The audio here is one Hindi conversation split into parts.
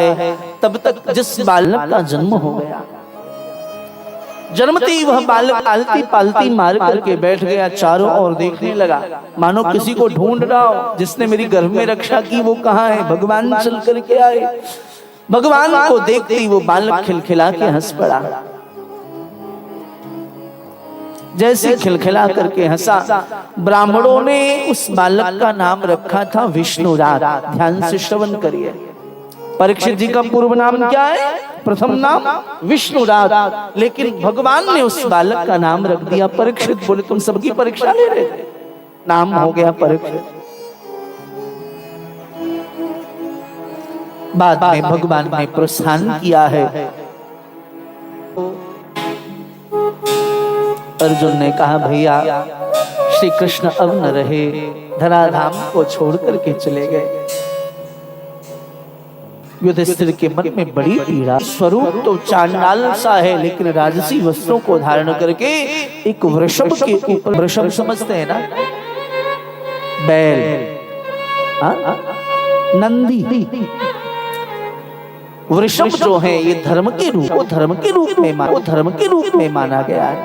है तब तक जिस बालक का जन्म हो गया, जन्मते ही वह बालक आलती पालती मार करके बैठ गया, चारों ओर देखने लगा मानो किसी को ढूंढ रहा हो। जिसने मेरी गर्भ में रक्षा की वो कहाँ है? भगवान चल करके आए। भगवान को देखते ही वो बालक खिलखिला के हंस पड़ा। जैसे खिलखिला करके हंसा, ब्राह्मणों ने उस बालक का नाम रखा था विष्णुराज। ध्यान से श्रवण करिए। परीक्षित जी का पूर्व नाम क्या है? प्रथम नाम विष्णुराज, लेकिन भगवान ने उस बालक का नाम रख दिया परीक्षित। बोले तुम सबकी परीक्षा ले रहे थे, नाम हो गया परीक्षित। बाद में भगवान ने प्रोत्साहन किया है। अर्जुन ने कहा भैया श्री कृष्ण अब न रहे, धराधाम को छोड़ करके चले गए। युधिष्ठिर के मन में बड़ी पीड़ा। स्वरूप तो चांडाल सा है, लेकिन राजसी वस्त्रों को धारण करके एक वृषभ के ऊपर, वृषभ समझते हैं ना, बैल, नंदी, वृषभ जो है ये धर्म के रूप, वो धर्म के रूप में माना गया है।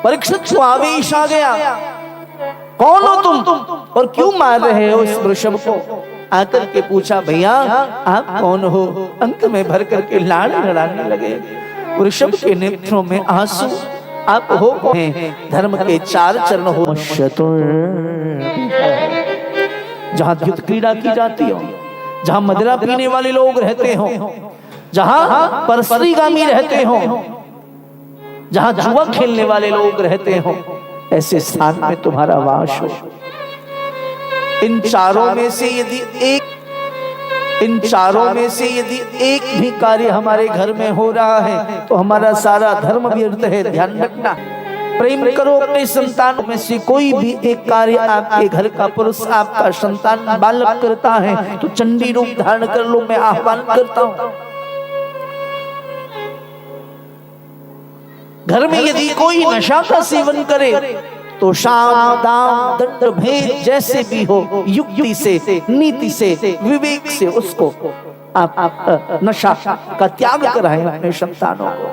परीक्षित को आवेश आ गया, कौन हो तुम और क्यों मार रहे हो इस वृषभ को? आकर के पूछा भैया आप कौन हो? अंक में भर करके लाड़ लड़ाने लगे। वृषभ के नेत्रों में आंसू। आप हो कौन? धर्म के चार चरण हो, जहां युद्ध क्रीड़ा की जाती हो, जहां मदिरा पीने वाले लोग रहते हो, जहां परस्त्रीगामी रहते हो, जहां जुआ खेलने वाले लोग रहते हो, ऐसे स्थान में तुम्हारा वास हो। इन चारों में से यदि एक भी कार्य हमारे घर में हो रहा है तो हमारा सारा धर्म व्यर्थ है। ध्यान रखना। प्रेम करो अपने संतान में से कोई भी एक कार्य आपके घर का पुरुष, आपका संतान बालक करता है तो चंडी रूप धारण कर लो। मैं आह्वान करता हूं, घर में यदि कोई नशा का सेवन करे तो साम दाम दंड भेद जैसे भी हो, युक्ति से, नीति से, विवेक से उसको आप नशा का त्याग कराएं अपने संतानों को।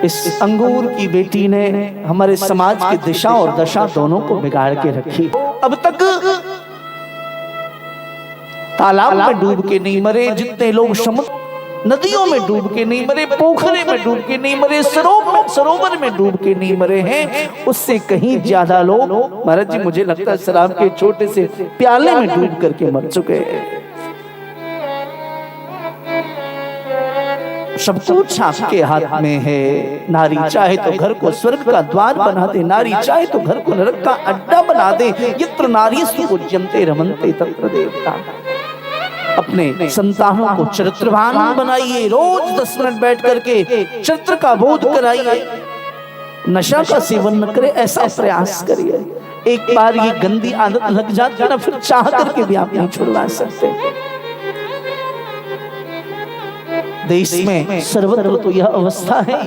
इस अंगूर की बेटी ने हमारे समाज की दिशा और दशा दोनों को बिगाड़ के रखी। अब तक तालाब में डूब के नहीं मरे जितने लोग, समुद्र नदियों में डूब के नहीं मरे, पोखरे में डूब के नहीं मरे, सरोवर में डूब के नहीं मरे हैं, उससे कहीं ज्यादा लोग, महाराज जी मुझे लगता है शराब के छोटे से प्याले में डूब करके मर चुके हैं। सब कुछ आपके हाथ में है। नारी चाहे तो घर को स्वर्ग का द्वार बना दे, नारी चाहे तो घर को नरक का अड्डा बना दे। यत्र नारीस्तु पूज्यन्ते रमन्ते तत्र देवता। अपने संतानों को चरित्रवान बनाइए। रोज 10 मिनट बैठ करके चरित्र का बोध कराइए। नशा का सेवन न करे ऐसा प्रयास करिए। एक बार ये गंदी आदत लग जाती है ना, फिर चाह करके भी आप नहीं छुड़वा सकते। देश में सर्वत्र तो यह अवस्था है,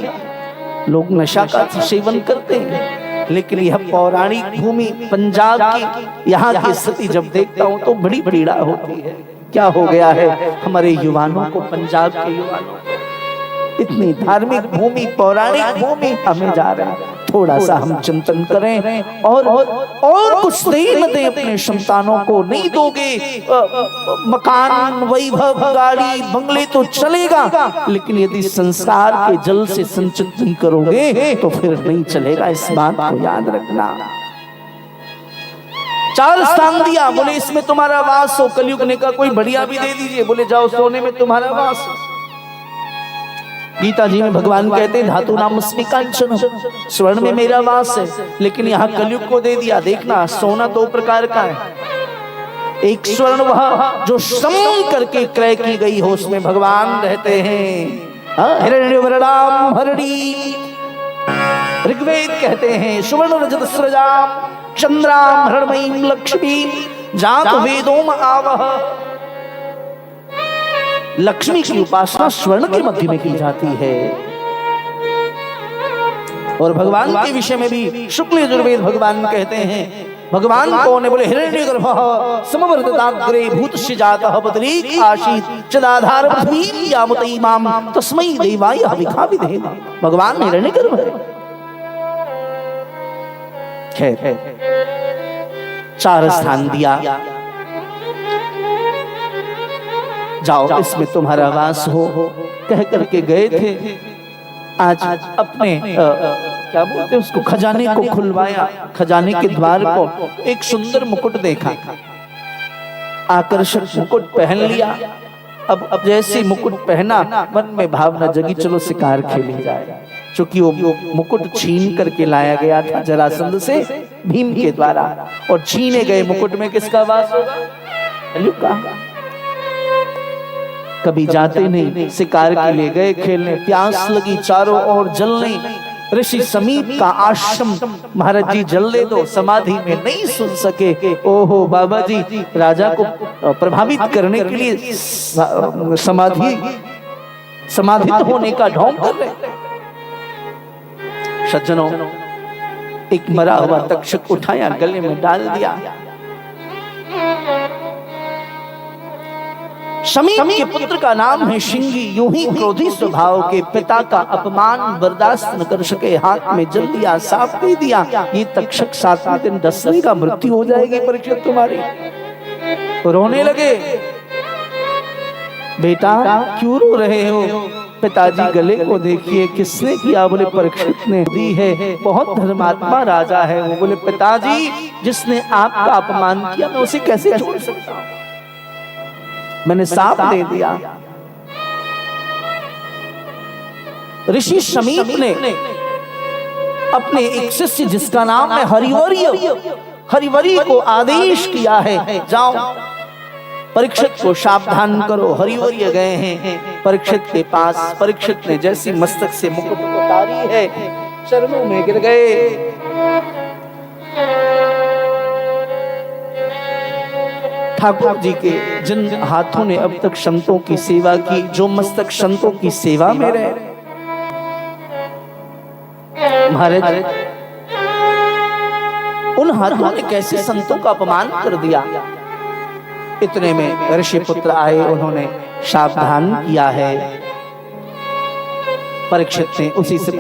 लोग नशा का सेवन करते हैं, लेकिन यह पौराणिक भूमि पंजाब की यहाँ की स्थिति जब देखता हूँ तो बड़ी पीड़ा होती है। क्या हो गया है हमारे युवानों को, पंजाब के युवानों को? इतनी धार्मिक भूमि, पौराणिक भूमि हमें जा रहा है। थोड़ा सा हम चिंतन करें और कुछ नहीं न दें अपने संतानों को। नहीं दोगे मकान, वैभव, गाड़ी, बंगले तो चलेगा, लेकिन यदि संस्कार के जल से संचित नहीं करोगे तो फिर नहीं चलेगा। इस बात को याद रखना। 4 स्थान दिया, बोले इसमें तुम्हारा वास हो। कलयुग ने कहा कोई बढ़िया भी दे दीजिए, बोले जाओ सोने में तुम्हारा वास हो। गीता जी में भगवान कहते हैं धातु नाम अस्मि कांचन, स्वर्ण में मेरा वास है, लेकिन यहाँ कलयुग को दे दिया। देखना सोना 2 प्रकार का है। एक स्वर्ण वह जो श्रम करके क्रय की गई हो, उसमें भगवान रहते हैं। हिरण्यवर्णाम हरिणी, ऋग्वेद कहते हैं सुवर्ण रजत स्रजाम चंद्राम हरणमयीं लक्ष्मी जात वेदोम आवह। लक्ष्मी की उपासना स्वर्ण के मध्य में की जाती है। और भगवान के विषय में भी शुक्ल यजुर्वेद भगवान कहते हैं भगवान कौन है? बोले हिरण्यगर्भः समवर्तताग्रे भूतस्य जातः बदरीक आसीत् चदाधार पृथ्वी यामतई माम तस्मै देवाय हविखा विधेम। भगवान हिरण्यगर्भ है। खैर 4 स्थान दिया, जाओ इसमें तुम्हारा वास हो कह करके गए थे। आज अपने क्या बोलते हैं उसको, खजाने को खुलवाया। खजाने के द्वार को एक सुंदर मुकुट देखा, आकर्षक मुकुट पहन लिया। अब जैसे मुकुट पहना मन में भावना जगी, चलो शिकार खेली जाए। चूंकि वो मुकुट छीन करके लाया गया था जरासंध से भीम के द्वारा, और छीने गए मुकुट में किसका वास होगा? कभी जाते नहीं, शिकार के लिए गए खेलने, प्यास लगी चारों ओर जलने। ऋषि समीप का आश्रम, महाराज जी जल ले दो, समाधि में नहीं सुन सके। ओहो बाबा जी राजा को प्रभावित करने के लिए समाधित होने का ढोंग कर रहे। सज्जनों, एक मरा हुआ तक्षक उठाया, गले में डाल दिया। शमीम के पुत्र का नाम है शिंगी। यूं ही क्रोधी स्वभाव के पिता का अपमान बर्दाश्त न कर सके, हाथ में जल दिया, साफ दे दिया। ये तक्षक 7वें दिन डसने का मृत्यु हो जाएगी परीक्षित तुम्हारी। रोने लगे, बेटा क्यों रो रहे हो? पिताजी गले को देखिए, किसने किया? बोले परीक्षित ने दी है, बहुत धर्मात्मा राजा है वो। बोले पिताजी जिसने आपका अपमान किया मैं उसे कैसे छोड़ सकता हूं? मैंने साफ दे दिया। ऋषि शमीप ने अपने एक शिष्य जिसका नाम है हरिवरी को आदेश किया है, जाओ परीक्षित को सावधान करो। हरिवरी गए हैं परीक्षित के पास। परीक्षित ने जैसी मस्तक से मुकुट उतारी है, चरणों में गिर गए। ठाकुर जी के जिन हाथों ने अब तक संतों की सेवा की, जो मस्तक संतों की सेवा में रहे, महाराज उन हाथों ने कैसे संतों का अपमान कर दिया। इतने में ऋषि पुत्र आए, उन्होंने सावधान किया है। परीक्षित ने उसी से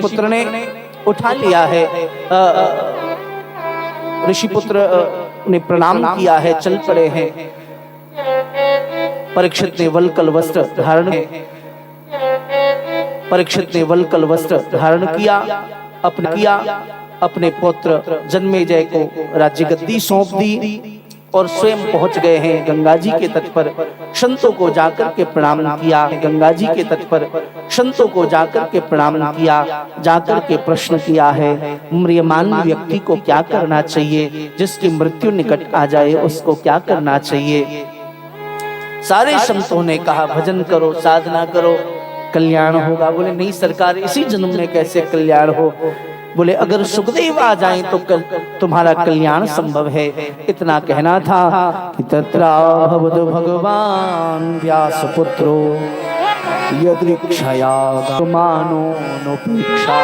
पुत्र ने उठा लिया है। ऋषि पुत्र ने प्रणाम किया है, चल पड़े हैं। परीक्षित ने वल्कल वस्त्र धारण किया, अपने पुत्र जन्मेजय को राज्य गद्दी सौंप दी और स्वयं पहुंच गए हैं गंगा जी के तट पर। संतों को जाकर के प्रणाम किया। गंगा जी के तट पर संतों को जाकर के प्रणाम किया, जाकर के प्रश्न किया है म्रियमान व्यक्ति को क्या करना चाहिए, जिसकी मृत्यु निकट आ जाए उसको क्या करना चाहिए। सारे संतों ने कहा भजन करो, साधना करो, कल्याण होगा। बोले नहीं सरकार, इसी जन्म में कैसे कल्याण हो? बोले अगर सुखदेव आ जाएं तो तुम्हारा कल्याण संभव है। इतना कहना था कि तत्रा भवद भगवान व्यास पुत्रो यदृक्षया मानो नोपेक्षा।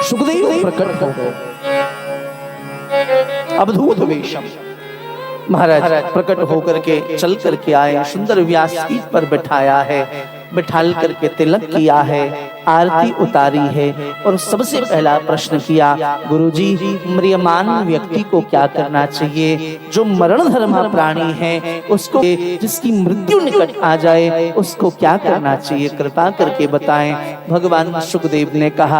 सुखदेव प्रकट हो गए अवधूत वेशम। महाराज प्रकट होकर के चल करके आए, सुंदर व्यासपीठ पर बैठाया है, बिठाल करके तिलक किया है, आरती उतारी है और सबसे पहला प्रश्न किया गुरुजी म्रियमान व्यक्ति को क्या करना चाहिए, जो मरण धर्मा प्राणी है उसको, जिसकी मृत्यु निकट आ जाए उसको क्या करना चाहिए, कृपा करके बताएं। भगवान सुखदेव ने कहा